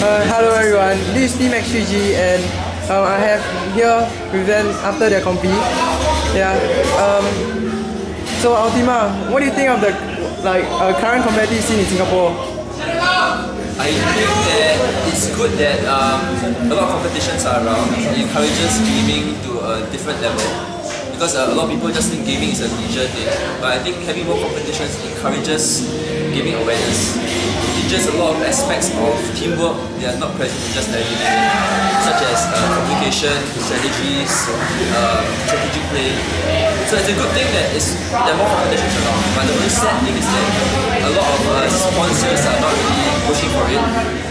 Hello everyone, this is Team X3G and I have here with them after their compete. Yeah. So Ultima, what do you think of the current competitive scene in Singapore? I think that it's good that a lot of competitions are around. It encourages gaming to a different level. Because a lot of people just think gaming is a leisure thing. But I think having more competitions encourages gaming awareness. It teaches a lot of aspects of teamwork that are not present in just everyday gaming, such as communication, strategies, strategic play. So it's a good thing that there are more competitions around. But the only sad thing is that a lot of sponsors are not really pushing for it.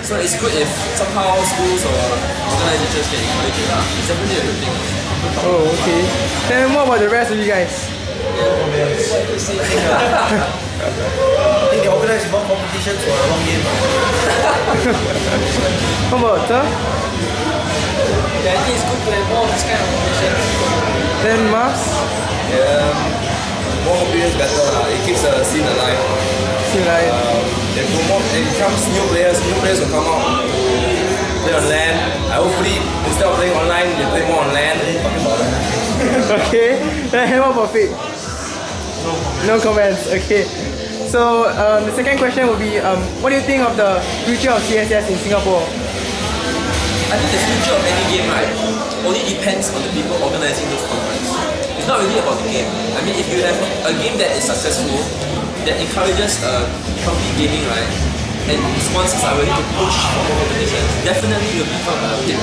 So it's good if somehow schools or organizations can encourage it. It's definitely a good thing. Oh, okay. Then what about the rest of you guys? I think they organize more competitions for a long game. How about sir? Yeah, I think it's good to have more of this kind of competitions. Then Mars? Yeah, more competitions better. It keeps the scene alive. They promote, it comes new players will come out to play on LAN. Hopefully, instead of playing online, they play more on LAN. Okay, then what about Fake? No comments, okay. So the second question would be, what do you think of the future of CSS in Singapore? I think the future of any game, right, only depends on the people organizing those tournaments. It's not really about the game. I mean, if you have a game that is successful, that encourages competitive gaming, right, and sponsors are ready to push for more competitions, definitely it will become a hit.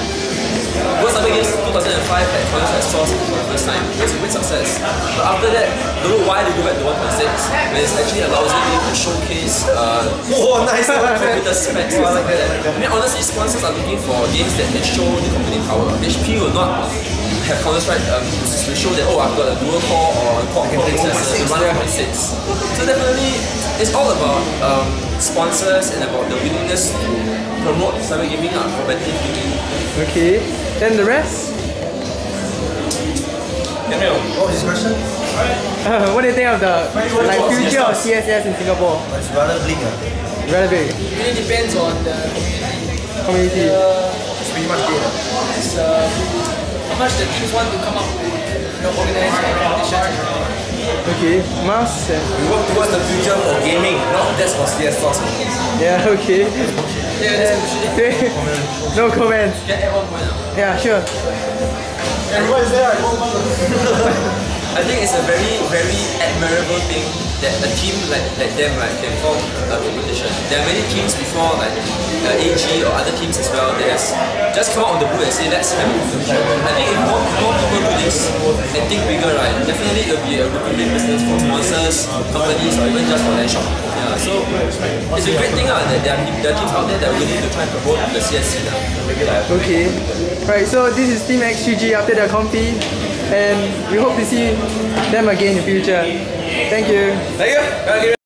World Summer Games 2005 at Toyota Source for the first time. It was a great success. But after that, don't know why they go back to 1.6, when it actually allows them to showcase Nice computer specs and stuff like that. I mean, honestly, sponsors are looking for games that can show the computing power. HP will not have Counter-Strike to show that, oh, I've got a dual core or a quad core processor to run 1.6. So definitely, it's all about sponsors and about the willingness to promote cyber gaming, competitive gaming. Okay, then the rest? What was his question? What do you think of the future of CSS in Singapore? It's rather bleak. Rather big. It really depends on the community. It's pretty much dead. It's how much the teams want to come up with, organize competitions. Okay, Mars? We work towards the future for gaming, not just for CS Source. Yeah, okay. No comments. Can I add one point? Yeah, sure. Everyone is there. I think it's a very, very admirable thing that a team like them, right, can form a competition. There are many teams before, like AG or other teams as well, that has just come out on the blue and say, let's have a competition. I think if more people do this and think bigger, right, definitely it will be a lucrative business for sponsors, companies, or even just for their shop. Yeah, so it's a great thing that there are teams out there that are willing to try and promote the CS scene. Okay. Right, so this is Team X3G after their compete, and we hope to see them again in the future. Thank you. Thank you.